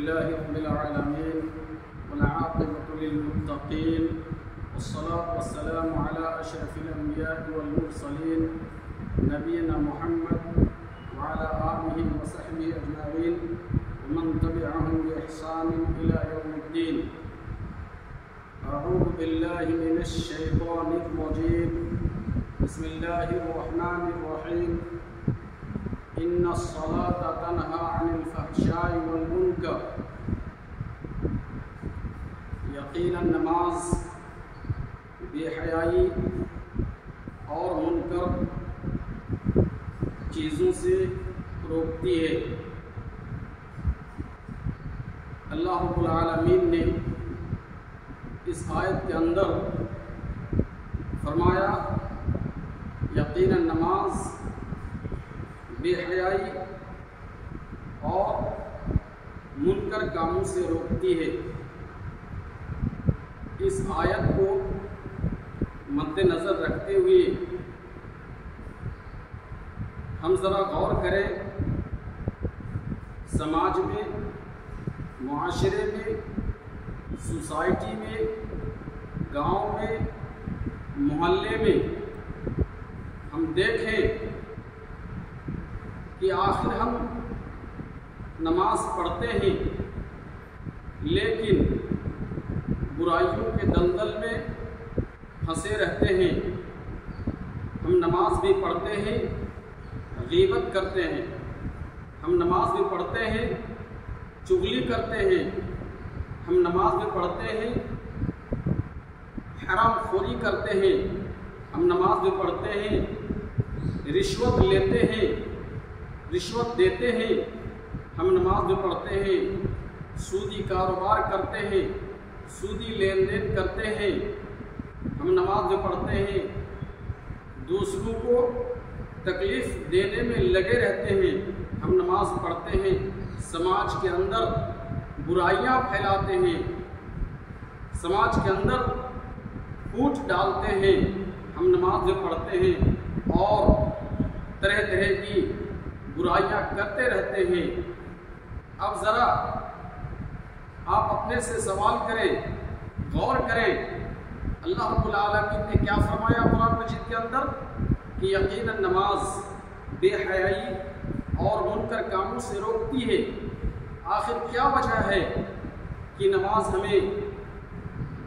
لله رب العالمين والعاقبة للمتقين والصلاة والسلام على أشرف الأنبياء والمرسلين نبينا محمد وعلى آله وصحبه أجمعين ومن تبعهم بإحسان إلى يوم الدين. أعوذ بالله من الشيطان الرجيم. بسم الله الرحمن الرحيم. إن الصلاة تنهى عن الفحشاء والمنكر. یقیناً نماز بے حیائی اور منکر چیزوں سے روکتی ہے. اللہ رب العالمین نے اس آیت کے اندر فرمایا یقیناً نماز بے حیائی اور منکر کاموں سے روکتی ہے. اس آیت کو مد نظر رکھتے ہوئے ہم ذرا غور کریں. سماج میں، معاشرے میں، سوسائٹی میں، گاؤں میں، محلے میں ہم دیکھیں کہ آخر ہم نماز پڑھتے ہیں لیکن برائیوں کے دلدل میں پھنسے رہتے ہیں. ہم نماز بھی پڑھتے ہیں، غیبت کرتے ہیں. ہم نماز بھی پڑھتے ہیں، چغلی کرتے ہیں. ہم نماز بھی پڑھتے ہیں، حرام خوری کرتے ہیں. ہم نماز بھی پڑھتے ہیں، رشوت لیتے ہیں، رشوت دیتے ہیں. ہم نماز بھی پڑھتے ہیں، سودی کاروبار کرتے ہیں، سودی لین دین کرتے ہیں. ہم نماز میں پڑھتے ہیں، دوسروں کو تکلیف دینے میں لگے رہتے ہیں. ہم نماز پڑھتے ہیں، سماج کے اندر برائیاں پھیلاتے ہیں، سماج کے اندر پھوٹ ڈالتے ہیں. ہم نماز میں پڑھتے ہیں اور طرح طرح کی برائیاں کرتے رہتے ہیں. اب ذرا آپ اپنے سے سوال کریں، غور کریں. اللہ رب العالمین نے کیا فرمایا قرآن مجید کے اندر کہ یقیناً نماز بے حیائی اور منکر کاموں سے روکتی ہے. آخر کیا وجہ ہے کہ نماز ہمیں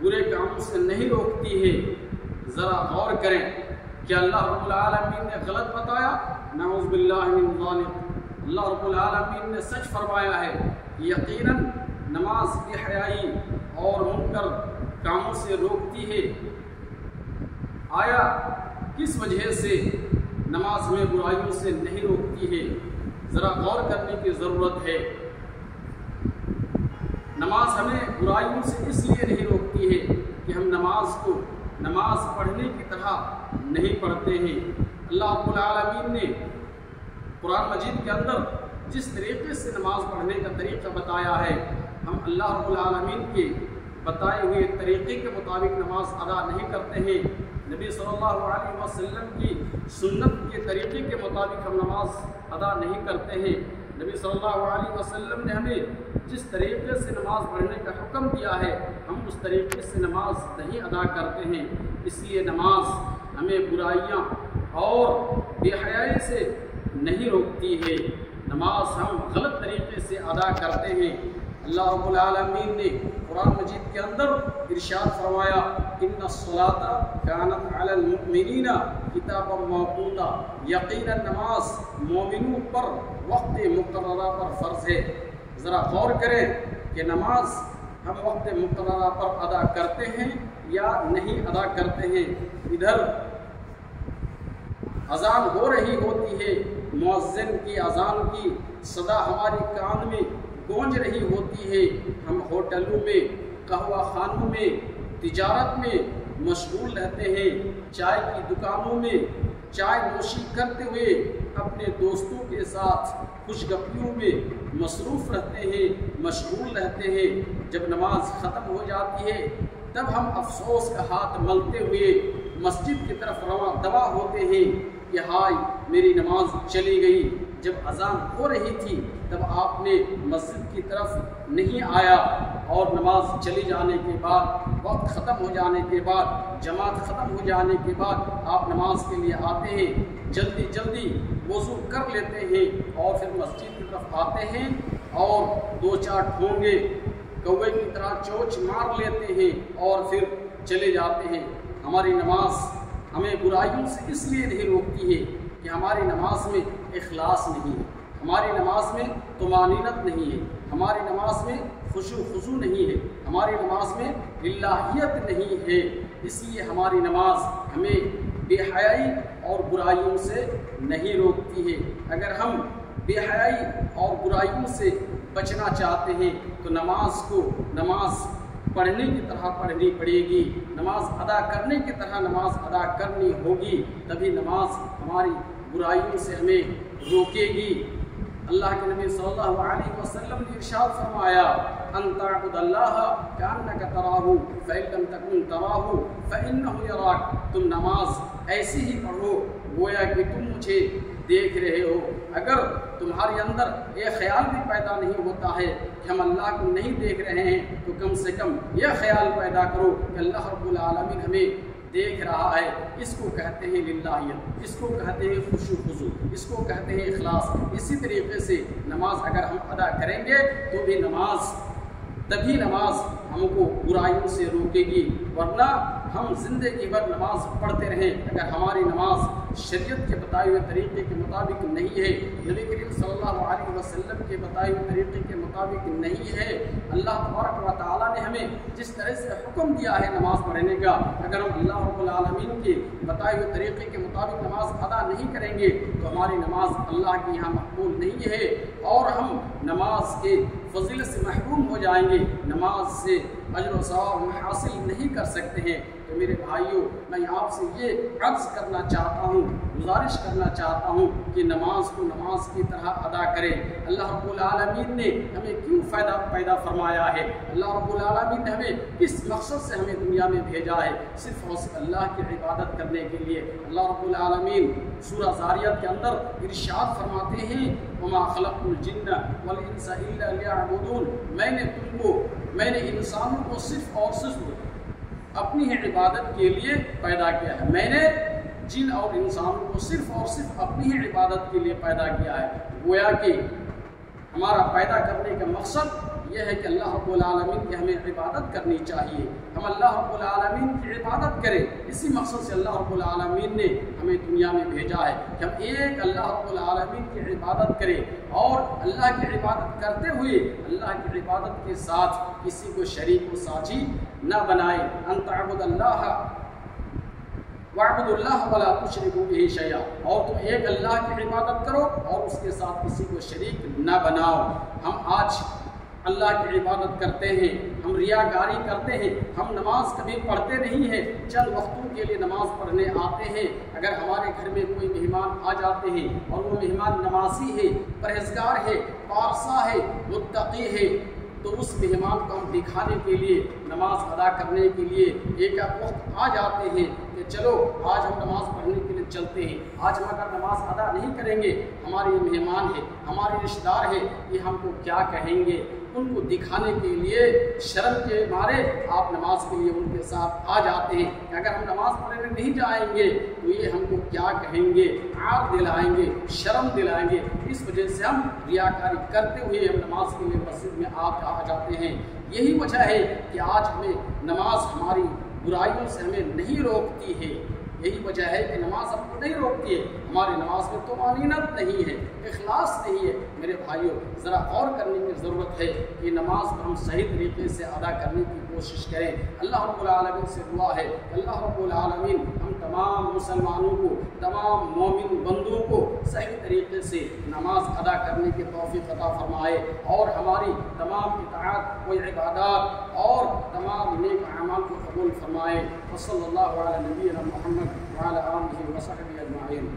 برے کاموں سے نہیں روکتی ہے؟ ذرا غور کریں. کیا اللہ رب العالمین نے غلط بتایا؟ نعوذ باللہ من ذالک. اللہ رب العالمین نے سچ فرمایا ہے کہ یقیناً نماز بے حیائی اور منکر کاموں سے روکتی ہے. آیا کس وجہ سے نماز ہمیں برائیوں سے نہیں روکتی ہے؟ ذرا غور کرنے کی ضرورت ہے. نماز ہمیں برائیوں سے اس لیے نہیں روکتی ہے کہ ہم نماز کو نماز پڑھنے کی طرح نہیں پڑھتے ہیں. اللہ رب العالمین نے قرآن مجید کے اندر جس طریقے سے نماز پڑھنے کا طریقہ بتایا ہے، ہم اللہ رب العالمین کے بتائے ہوئے طریقے کے مطابق نماز ادا نہیں کرتے ہیں. نبی صلی اللہ علیہ وسلم کی سنت کے طریقے کے مطابق ہم نماز ادا نہیں کرتے ہیں. نبی صلی اللہ علیہ وسلم نے ہمیں جس طریقے سے نماز پڑھنے کا حکم دیا ہے ہم اس طریقے سے نماز نہیں ادا کرتے ہیں. اس لیے نماز ہمیں برائیاں اور بے حیائی سے نہیں روکتی ہے. نماز ہم غلط طریقے سے ادا کرتے ہیں. اللہ رب العالمین نے قرآن مجید کے اندر ارشاد فرمایا ان الصلاۃ کانت علی المؤمنین کتابا موقوتا. یقیناً نماز مومنوں پر وقت مقررہ پر فرض ہے. ذرا غور کریں کہ نماز ہم وقت مقررہ پر ادا کرتے ہیں یا نہیں ادا کرتے ہیں. ادھر اذان ہو رہی ہوتی ہے، مؤذن کی اذان کی صدا ہماری کان میں گونج رہی ہوتی ہے. ہم ہوٹلوں میں، قہوہ خانوں میں، تجارت میں مشغول رہتے ہیں. چائے کی دکانوں میں چائے نوشی کرتے ہوئے اپنے دوستوں کے ساتھ خوش گپیوں میں مصروف رہتے ہیں، مشغول رہتے ہیں. جب نماز ختم ہو جاتی ہے تب ہم افسوس کا ہاتھ ملتے ہوئے مسجد کی طرف رواں دوا ہوتے ہیں کہ ہائے میری نماز چلی گئی، جب اذان ہو رہی تھی تب آپ نے مسجد کی طرف نہیں آیا، اور نماز چلی جانے کے بعد، وقت ختم ہو جانے کے بعد، جماعت ختم ہو جانے کے بعد آپ نماز کے لیے آتے ہیں، جلدی جلدی وضو کر لیتے ہیں اور پھر مسجد کی طرف آتے ہیں اور 2-4 ٹھونگے کوے کی طرح چونچ مار لیتے ہیں اور پھر چلے جاتے ہیں۔ ہماری نماز ہمیں برائیوں سے اس لیے نہیں روکتی ہے کہ ہماری نماز میں اخلاص نہیں ہے، ہماری نماز میں طمانینت نہیں ہے، ہماری نماز میں خشوع خضوع نہیں ہے، ہماری نماز میں للہیت نہیں ہے، اس لیے ہماری نماز ہمیں بے حیائی اور برائیوں سے نہیں روکتی ہے۔ اگر ہم بے حیائی اور برائیوں سے بچنا چاہتے ہیں تو نماز پڑھنے کی طرح پڑھنی پڑے گی، نماز ادا کرنے کی طرح نماز ادا کرنی ہوگی، تبھی نماز ہماری برائیوں سے ہمیں روکے گی۔ اللہ کے نبی صلی اللہ علیہ وسلم نے ارشاد فرمایا، ان تعبد اللہ کأنک تراہ فإن لم تکن تراہ فإنہ یراک، تم نماز ایسی ہی پڑھو گویا کہ تم مجھے دیکھ رہے ہو۔ اگر تمہارے اندر یہ خیال بھی پیدا نہیں ہوتا ہے کہ ہم اللہ کو نہیں دیکھ رہے ہیں تو کم سے کم یہ خیال پیدا کرو کہ اللہ رب العالمین ہمیں دیکھ رہا ہے۔ اس کو کہتے ہیں للہیت، اس کو کہتے ہیں خشوع خضوع، اس کو کہتے ہیں اخلاص۔ اسی طریقے سے نماز اگر ہم ادا کریں گے تو بھی تبھی نماز ہم کو برائیوں سے روکے گی، ورنہ ہم زندگی بھر نماز پڑھتے رہیں اگر ہماری نماز شریعت کے بتائے ہوئے طریقے کے مطابق نہیں ہے، نبی کریم صلی اللہ علیہ وسلم کے بتائے ہوئے طریقے کے مطابق نہیں ہے، اللہ تبارک و تعالیٰ نے ہمیں جس طرح سے حکم دیا ہے نماز پڑھنے کا، اگر ہم اللہ رب العالمین کے بتائے ہوئے طریقے کے مطابق نماز ادا نہیں کریں گے تو ہماری نماز اللہ کے یہاں مقبول نہیں ہے اور ہم نماز کے فضیلت سے محروم ہو جائیں گے، نماز سے اجر و ثواب حاصل نہیں کر سکتے ہیں۔ تو میرے بھائیوں، میں آپ سے یہ عرض کرنا چاہتا ہوں، گزارش کرنا چاہتا ہوں کہ نماز کو نماز کی طرح ادا کریں۔ اللہ رب العالمین نے ہمیں کیوں پیدا فرمایا ہے، اللہ رب العالمین نے ہمیں کس مقصد سے ہمیں دنیا میں بھیجا ہے، صرف اور صرف اللہ کی عبادت کرنے کے لیے۔ اللہ رب العالمین سورہ ذاریات کے اندر ارشاد فرماتے ہیں، وما خلقت الجن والانس الا لیعبدون، میں نے انسانوں کو صرف اور صرف اپنی ہی عبادت کے لیے پیدا کیا ہے، میں نے جن اور انسانوں کو صرف اور صرف اپنی ہی عبادت کے لیے پیدا کیا ہے۔ گویا کہ ہمارا پیدا کرنے کا مقصد یہ ہے کہ اللہ رب العالمین کی ہمیں عبادت کرنی چاہیے، ہم اللہ رب العالمین کی عبادت کریں۔ اسی مقصد سے اللہ رب العالمین نے ہمیں دنیا میں بھیجا ہے کہ ہم ایک اللہ رب العالمین کی عبادت کریں اور اللہ کی عبادت کرتے ہوئے اللہ کی عبادت کے ساتھ کسی کو شریک و ساجی نہ بنائیں۔ ان تعبد اللہ وَاعْبُدُوا اللَّهَ وَلَا تُشْرِكُوا بِهِ شَيْئًا، اور تم ایک اللہ کی عبادت کرو اور اس کے ساتھ کسی کو شریک نہ بناؤ۔ ہم آج اللہ کی عبادت کرتے ہیں، ہم ریاکاری کرتے ہیں، ہم نماز کبھی پڑھتے نہیں ہیں، چند وقتوں کے لیے نماز پڑھنے آتے ہیں۔ اگر ہمارے گھر میں کوئی مہمان آ جاتے ہیں اور وہ مہمان نمازی ہے، پرہیزگار ہے، پارسا ہے، متقی ہے، تو اس مہمان کو ہم دکھانے کے لیے، نماز ادا کرنے کے لیے ایک وقت آ جاتے ہیں کہ چلو آج ہم نماز پڑھنے کے لیے چلتے ہیں۔ آج ہم اگر نماز ادا نہیں کریں گے، ہمارے یہ مہمان ہے، ہمارے رشتہ دار ہے، یہ ہم کو کیا کہیں گے؟ ان کو دکھانے کے لیے شرم کے مارے آپ نماز کے لیے ان کے ساتھ آ جاتے ہیں کہ اگر ہم نماز پڑھنے نہیں جائیں گے تو یہ ہم کو کیا کہیں گے، عار دلائیں گے، شرم دلائیں گے۔ اس وجہ سے ہم ریاکاری کرتے ہوئے ہم نماز کے لیے مسجد میں آ جاتے ہیں۔ یہی وجہ ہے کہ آج ہمیں نماز ہماری برائیوں سے ہمیں نہیں روکتی ہے، یہی وجہ ہے کہ نماز ہم کو نہیں روکتی ہے، ہماری نماز میں طمانینت نہیں ہے، اخلاص نہیں ہے۔ میرے بھائیوں، ذرا غور کرنے کی ضرورت ہے کہ نماز کو ہم صحیح طریقے سے ادا کرنے کی کوشش کریں۔ اللہ رب العالمین سے دعا ہے، اللہ رب العالمین ہم تمام مسلمانوں کو، تمام مومن بندوں کو صحیح طریقے سے نماز ادا کرنے کی توفیق عطا فرمائے اور ہماری تمام اطاعت و عبادات اور تمام نیک اعمال کو قبول فرمائے۔ وصلی اللہ علی نبینا محمد وعلی آلہ وصحبہ اجمعین۔